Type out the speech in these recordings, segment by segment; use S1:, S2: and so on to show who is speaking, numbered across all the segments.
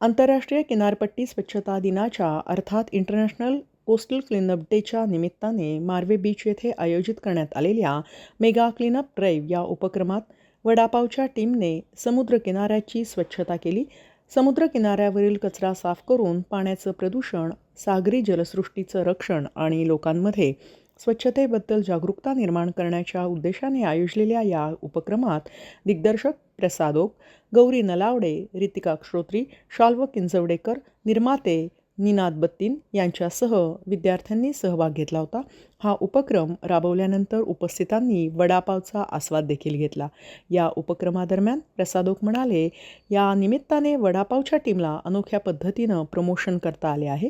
S1: आंतरराष्ट्रीय किनारपट्टी स्वच्छता दिनाच्या अर्थात इंटरनॅशनल कोस्टल क्लीनअप डेच्या निमित्ताने मार्वे बीच येथे आयोजित करण्यात आलेल्या मेगा क्लीनअप ड्राईव्ह या उपक्रमात वडापावच्या टीमने समुद्रकिनाऱ्याची स्वच्छता केली. समुद्रकिनाऱ्यावरील कचरा साफ करून पाण्याचं प्रदूषण, सागरी जलसृष्टीचं रक्षण आणि लोकांमध्ये स्वच्छतेबद्दल जागरूकता निर्माण करण्याच्या उद्देशाने आयोजलेल्या या उपक्रमात दिग्दर्शक प्रसाद ओक, गौरी नलावडे, रितिका श्रोत्री, शाल्व किंजवडेकर, निर्माते निनाद बत्तीन यांच्यासह विद्यार्थ्यांनी सहभाग घेतला होता. हा उपक्रम राबवल्यानंतर उपस्थितांनी वडापावचा आस्वाद देखील घेतला. या उपक्रमादरम्यान प्रसाद ओक म्हणाले, या निमित्ताने वडापावच्या टीमला अनोख्या पद्धतीनं प्रमोशन करता आले आहे.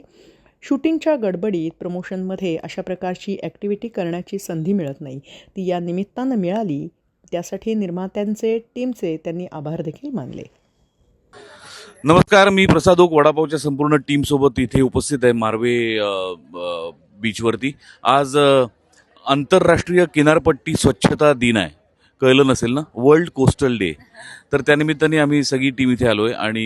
S1: शूटिंगच्या गडबडीत प्रमोशनमध्ये अशा प्रकारची ॲक्टिव्हिटी करण्याची संधी मिळत नाही, ती या निमित्तानं मिळाली. त्यासाठी निर्मात्यांचे टीमचे त्यांनी आभार देखील मानले.
S2: नमस्कार, मी प्रसाद ओक वडापावच्या संपूर्ण टीमसोबत इथे उपस्थित आहे मार्वे बीचवरती. आज आंतरराष्ट्रीय किनारपट्टी स्वच्छता दिन आहे. कळलं नसेल ना, वर्ल्ड कोस्टल डे. तर त्यानिमित्ताने आम्ही सगळी टीम इथे आलो आहे आणि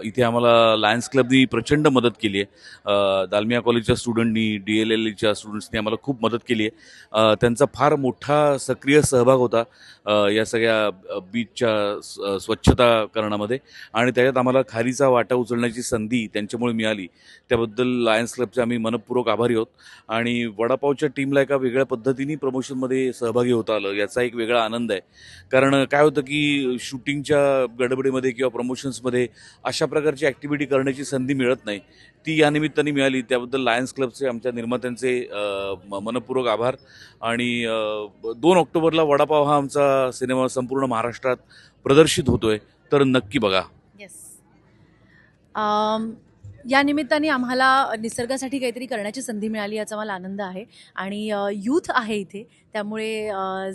S2: इथे आम्हाला लायन्स क्लबनी प्रचंड मदत केली आहे. दालमिया कॉलेजच्या स्टुडंटनी, DLLच्या स्टुडंट्सनी आम्हाला खूप मदत केली आहे. त्यांचा फार मोठा सक्रिय सहभाग होता या सगळ्या बीचच्या स्वच्छता करण्यामध्ये आणि त्याच्यात आम्हाला खारीचा वाटा उचलण्याची संधी त्यांच्यामुळे मिळाली. त्याबद्दल लायन्स क्लबचे आम्ही मनपूर्वक आभारी आहोत. आणि वडापावच्या टीमला एका वेगळ्या पद्धतीने प्रमोशनमध्ये सहभागी होता आलं याचा एक वेगळा आनंद आहे. कारण काय होतं की शूटिंगच्या गडबडीमध्ये किंवा प्रमोशन्समध्ये अशा प्रकारची ॲक्टिव्हिटी करण्याची संधी मिळत नाही, ती या निमित्ताने मिळाली. त्याबद्दल लायन्स क्लबचे, आमच्या निर्मात्यांचे मनपूर्वक आभार. आणि 2 ऑक्टोबरला वडापाव हा आमचा सिनेमा संपूर्ण महाराष्ट्रात प्रदर्शित होतोय, तर नक्की बघा.
S3: या निमित्ताने आम्हाला निसर्गासाठी काहीतरी करण्याची संधी मिळाली याचा मला आनंद आहे. आणि यूथ आहे इथे, त्यामुळे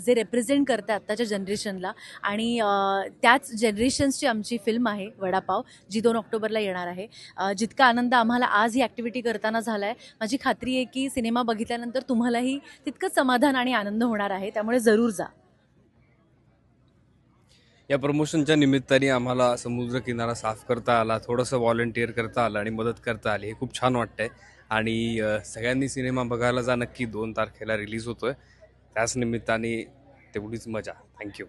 S3: जे रिप्रेझेंट करतात आत्ताच्या जनरेशनला आणि त्याच जनरेशन्सची आमची फिल्म आहे वडापाव, जी 2 ऑक्टोबरला येणार आहे. जितका आनंद आम्हाला आज ही ॲक्टिव्हिटी करताना झाला आहे, माझी खात्री आहे की सिनेमा बघितल्यानंतर तुम्हालाही तितकंच समाधान आणि आनंद होणार आहे. त्यामुळे जरूर जा.
S4: या प्रमोशनच्या निमित्ताने आम्हाला समुद्रकिनारा साफ करता आला, थोडंसं व्हॉलंटिअर करता आलं आणि मदत करता आली. हे खूप छान वाटतंय. आणि सगळ्यांनी सिनेमा बघायला जा, नक्की 2 तारखेला रिलीज होतोय. त्याच निमित्ताने तेवढीच मजा. थँक्यू.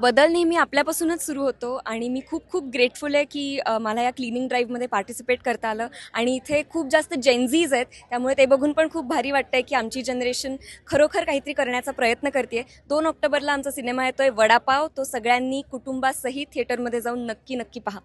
S5: बदल नेहमी आपल्यापासूनच सुरू होतो आणि मी खूप खूप ग्रेटफुल आहे की मला या क्लिनिंग ड्राईव्हमध्ये पार्टिसिपेट करता आलं. आणि इथे खूप जास्त जेनझीज आहेत, त्यामुळे ते बघून पण खूप भारी वाटतं आहे की आमची जनरेशन खरोखर काहीतरी करण्याचा प्रयत्न करते आहे. 2 ऑक्टोबरला आमचा सिनेमा येतोय वडापाव. तो सगळ्यांनी कुटुंबासहित थिएटरमध्ये जाऊन नक्की पहा.